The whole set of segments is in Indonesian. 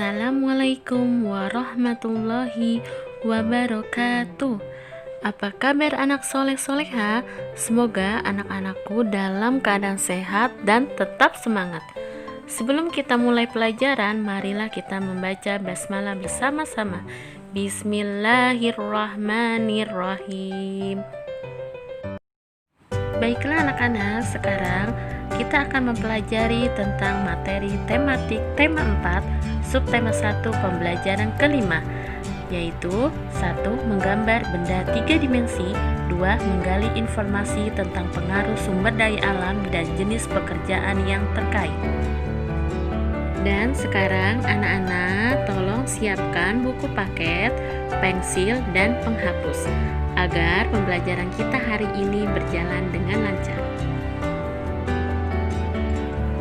Assalamualaikum warahmatullahi wabarakatuh. Apa kabar anak soleh-soleha? Semoga anak-anakku dalam keadaan sehat dan tetap semangat. Sebelum kita mulai pelajaran, marilah kita membaca basmalah bersama-sama. Bismillahirrahmanirrahim. Baiklah anak-anak, sekarang kita akan mempelajari tentang materi tematik tema 4, subtema 1 pembelajaran kelima, yaitu 1. Menggambar benda 3 dimensi, 2. Menggali informasi tentang pengaruh sumber daya alam dan jenis pekerjaan yang terkait. Dan sekarang anak-anak tolong siapkan buku paket, pensil, dan penghapus agar pembelajaran kita hari ini berjalan dengan lancar.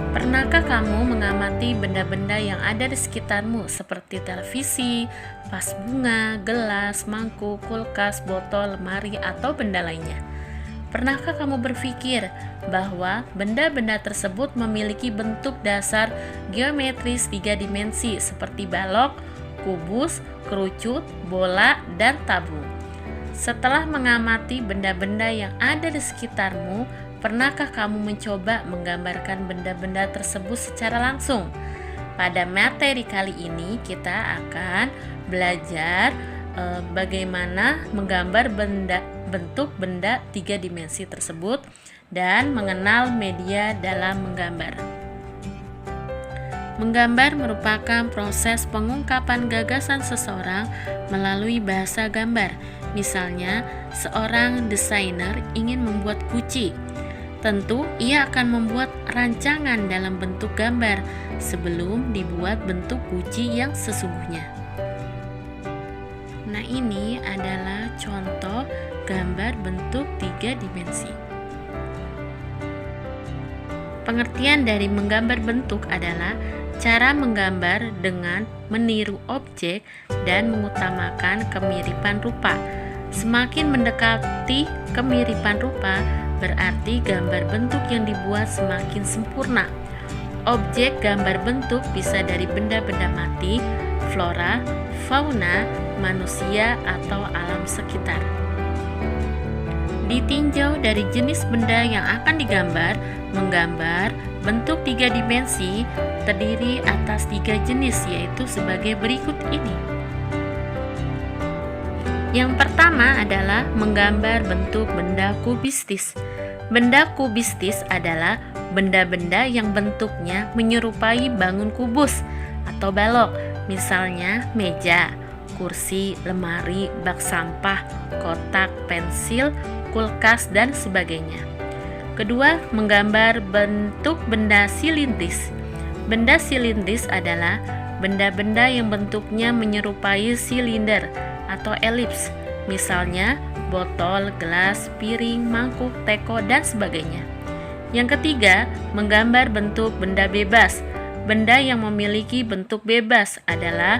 Pernahkah kamu mengamati benda-benda yang ada di sekitarmu seperti televisi, vas bunga, gelas, mangkuk, kulkas, botol, lemari, atau benda lainnya? Pernahkah kamu berpikir bahwa benda-benda tersebut memiliki bentuk dasar geometris 3 dimensi seperti balok, kubus, kerucut, bola, dan tabung? Setelah mengamati benda-benda yang ada di sekitarmu, pernahkah kamu mencoba menggambarkan benda-benda tersebut secara langsung? Pada materi kali ini kita akan belajar bagaimana menggambar bentuk benda 3 dimensi tersebut dan mengenal media dalam menggambar. Menggambar merupakan proses pengungkapan gagasan seseorang melalui bahasa gambar. Misalnya, seorang desainer ingin membuat guci. Tentu, ia akan membuat rancangan dalam bentuk gambar sebelum dibuat bentuk guci yang sesungguhnya. Nah, ini adalah contoh gambar bentuk 3 dimensi. Pengertian dari menggambar bentuk adalah cara menggambar dengan meniru objek dan mengutamakan kemiripan rupa. Semakin mendekati kemiripan rupa, berarti gambar bentuk yang dibuat semakin sempurna. Objek gambar bentuk bisa dari benda-benda mati, flora, fauna, manusia, atau alam sekitar. Ditinjau dari jenis benda yang akan digambar, menggambar bentuk 3 dimensi terdiri atas 3 jenis, yaitu sebagai berikut ini. Yang pertama adalah menggambar bentuk benda kubistis. Benda kubistis adalah benda-benda yang bentuknya menyerupai bangun kubus atau balok, misalnya meja, kursi, lemari, bak sampah, kotak, pensil, kulkas, dan sebagainya. Kedua, menggambar bentuk benda silindris. Benda silindris adalah benda-benda yang bentuknya menyerupai silinder atau elips, misalnya botol, gelas, piring, mangkuk, teko, dan sebagainya. Yang ketiga, menggambar bentuk benda bebas. Benda yang memiliki bentuk bebas adalah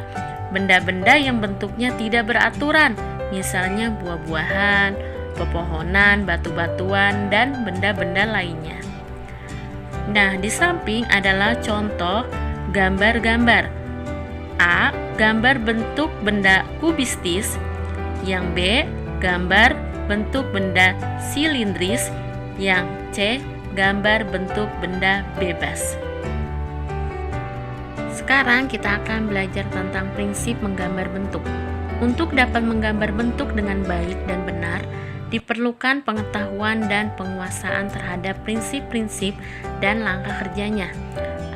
benda-benda yang bentuknya tidak beraturan, misalnya buah-buahan, pepohonan, batu-batuan, dan benda-benda lainnya. Nah, di samping adalah contoh gambar-gambar. A. Gambar bentuk benda kubistis. Yang B. Gambar bentuk benda silindris. Yang C. Gambar bentuk benda bebas. Sekarang kita akan belajar tentang prinsip menggambar bentuk. Untuk dapat menggambar bentuk dengan baik dan benar, diperlukan pengetahuan dan penguasaan terhadap prinsip-prinsip dan langkah kerjanya.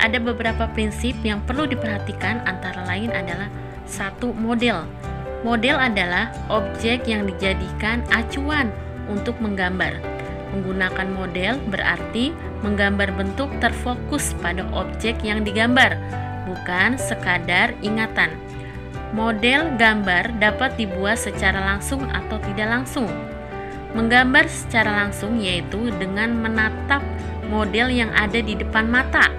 Ada beberapa prinsip yang perlu diperhatikan, antara lain adalah 1. Model. Model adalah objek yang dijadikan acuan untuk menggambar. Menggunakan model berarti menggambar bentuk terfokus pada objek yang digambar, bukan sekadar ingatan. Model gambar dapat dibuat secara langsung atau tidak langsung. Menggambar secara langsung yaitu dengan menatap model yang ada di depan mata.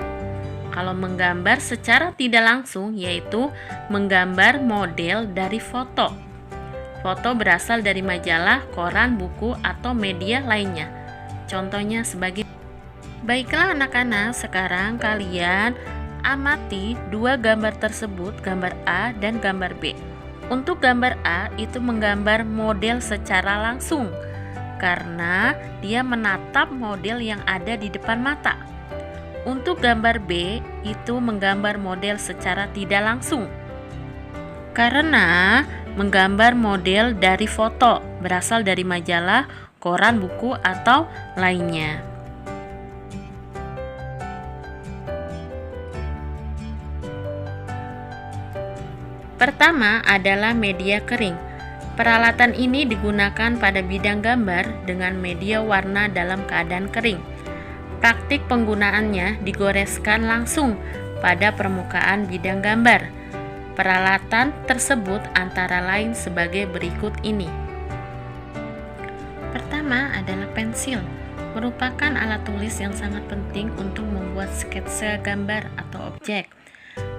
Kalau menggambar secara tidak langsung yaitu menggambar model dari foto. Foto berasal dari majalah, koran, buku, atau media lainnya. Contohnya sebagai Baiklah anak-anak, sekarang kalian Amati dua gambar tersebut, gambar A dan gambar B. Untuk gambar A itu menggambar model secara langsung karena dia menatap model yang ada di depan mata. Untuk gambar B itu menggambar model secara tidak langsung karena menggambar model dari foto, berasal dari majalah, koran, buku, atau lainnya. Pertama adalah media kering. Peralatan ini digunakan pada bidang gambar dengan media warna dalam keadaan kering. Praktik penggunaannya digoreskan langsung pada permukaan bidang gambar. Peralatan tersebut antara lain sebagai berikut ini. Pertama adalah pensil, merupakan alat tulis yang sangat penting untuk membuat sketsa gambar atau objek.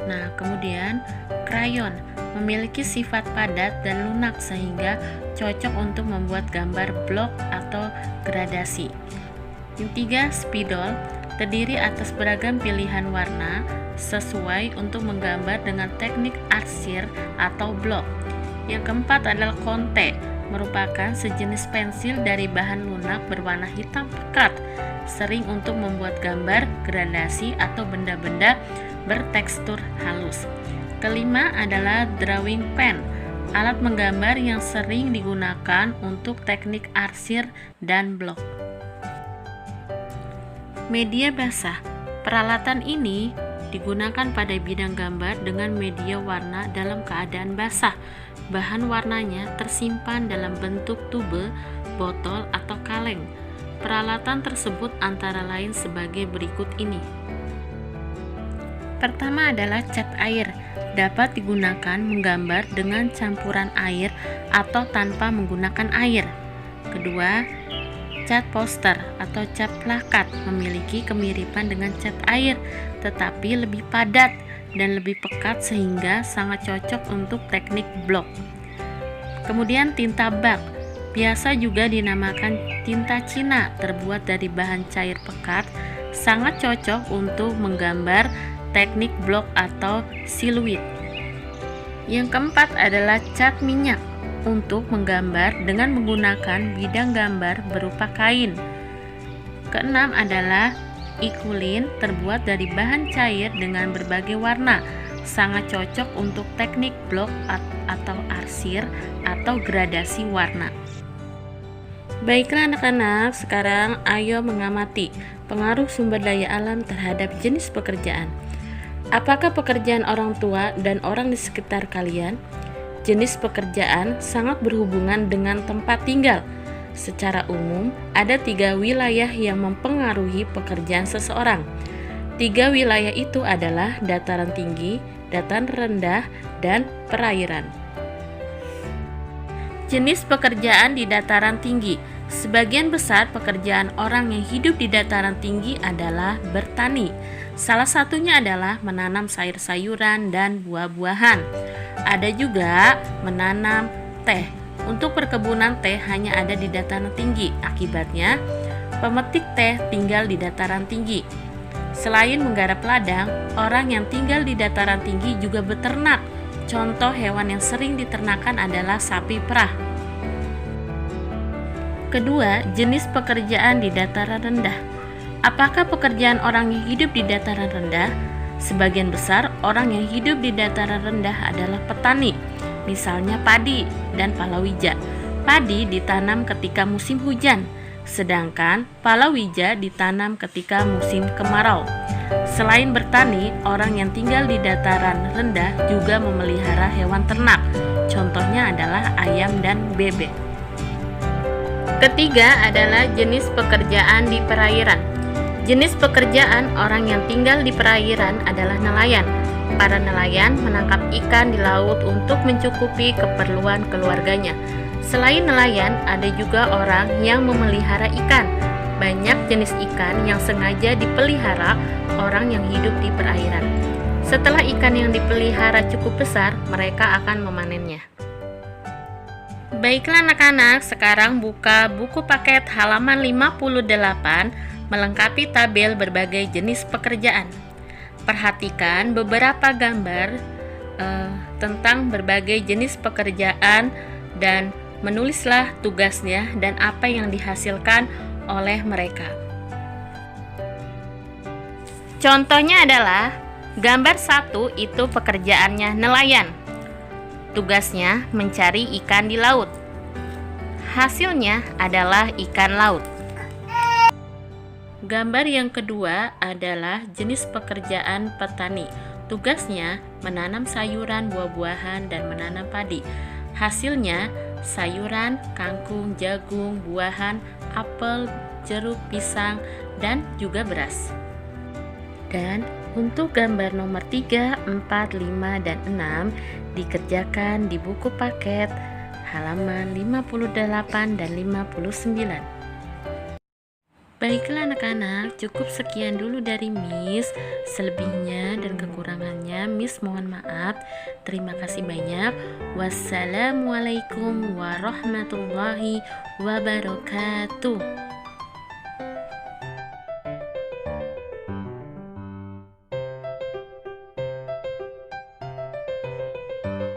Nah, kemudian krayon memiliki sifat padat dan lunak sehingga cocok untuk membuat gambar blok atau gradasi. Yang ketiga, spidol terdiri atas beragam pilihan warna sesuai untuk menggambar dengan teknik arsir atau blok. Yang keempat adalah konte, merupakan sejenis pensil dari bahan lunak berwarna hitam pekat, sering untuk membuat gambar, gradasi, atau benda-benda bertekstur halus. Kelima adalah drawing pen, alat menggambar yang sering digunakan untuk teknik arsir dan blok. Media basah, peralatan ini digunakan pada bidang gambar dengan media warna dalam keadaan basah. Bahan warnanya tersimpan dalam bentuk tube, botol, atau kaleng. Peralatan tersebut antara lain sebagai berikut ini. Pertama adalah cat air, dapat digunakan menggambar dengan campuran air atau tanpa menggunakan air. Kedua, cat poster atau cat plakat memiliki kemiripan dengan cat air, tetapi lebih padat dan lebih pekat sehingga sangat cocok untuk teknik blok. Kemudian tinta bak, biasa juga dinamakan tinta Cina, terbuat dari bahan cair pekat, sangat cocok untuk menggambar teknik blok atau siluet. Yang keempat adalah cat minyak untuk menggambar dengan menggunakan bidang gambar berupa kain. Keenam adalah ikulin, terbuat dari bahan cair dengan berbagai warna, sangat cocok untuk teknik blok atau arsir atau gradasi warna. Baiklah anak-anak, sekarang ayo mengamati pengaruh sumber daya alam terhadap jenis pekerjaan. Apakah pekerjaan orang tua dan orang di sekitar kalian? Jenis pekerjaan sangat berhubungan dengan tempat tinggal. Secara umum, ada 3 wilayah yang mempengaruhi pekerjaan seseorang. 3 wilayah itu adalah dataran tinggi, dataran rendah, dan perairan. Jenis pekerjaan di dataran tinggi. Sebagian besar pekerjaan orang yang hidup di dataran tinggi adalah bertani. Salah satunya adalah menanam sayur-sayuran dan buah-buahan. Ada juga menanam teh. Untuk perkebunan teh hanya ada di dataran tinggi. Akibatnya, pemetik teh tinggal di dataran tinggi. Selain menggarap ladang, orang yang tinggal di dataran tinggi juga beternak. Contoh hewan yang sering diternakan adalah sapi perah. Kedua, jenis pekerjaan di dataran rendah. Apakah pekerjaan orang yang hidup di dataran rendah? Sebagian besar orang yang hidup di dataran rendah adalah petani, misalnya padi dan palawija. Padi ditanam ketika musim hujan, sedangkan palawija ditanam ketika musim kemarau. Selain bertani, orang yang tinggal di dataran rendah juga memelihara hewan ternak. Contohnya adalah ayam dan bebek. Ketiga adalah jenis pekerjaan di perairan. Jenis pekerjaan orang yang tinggal di perairan adalah nelayan. Para nelayan menangkap ikan di laut untuk mencukupi keperluan keluarganya. Selain nelayan, ada juga orang yang memelihara ikan. Banyak jenis ikan yang sengaja dipelihara orang yang hidup di perairan. Setelah ikan yang dipelihara cukup besar, mereka akan memanennya. Baiklah anak-anak, sekarang buka buku paket halaman 58 melengkapi tabel berbagai jenis pekerjaan. Perhatikan beberapa gambar tentang berbagai jenis pekerjaan dan menulislah tugasnya dan apa yang dihasilkan oleh mereka. Contohnya adalah gambar 1 itu pekerjaannya nelayan. Tugasnya mencari ikan di laut. Hasilnya adalah ikan laut. Gambar yang kedua adalah jenis pekerjaan petani. Tugasnya menanam sayuran, buah-buahan, dan menanam padi. Hasilnya sayuran, kangkung, jagung, buahan, apel, jeruk, pisang, dan juga beras. Dan untuk gambar nomor 3, 4, 5, dan 6 dikerjakan di buku paket halaman 58 dan 59. Baiklah anak-anak, cukup sekian dulu dari Miss. Selebihnya dan kekurangannya Miss mohon maaf. Terima kasih banyak. Wassalamualaikum warahmatullahi wabarakatuh.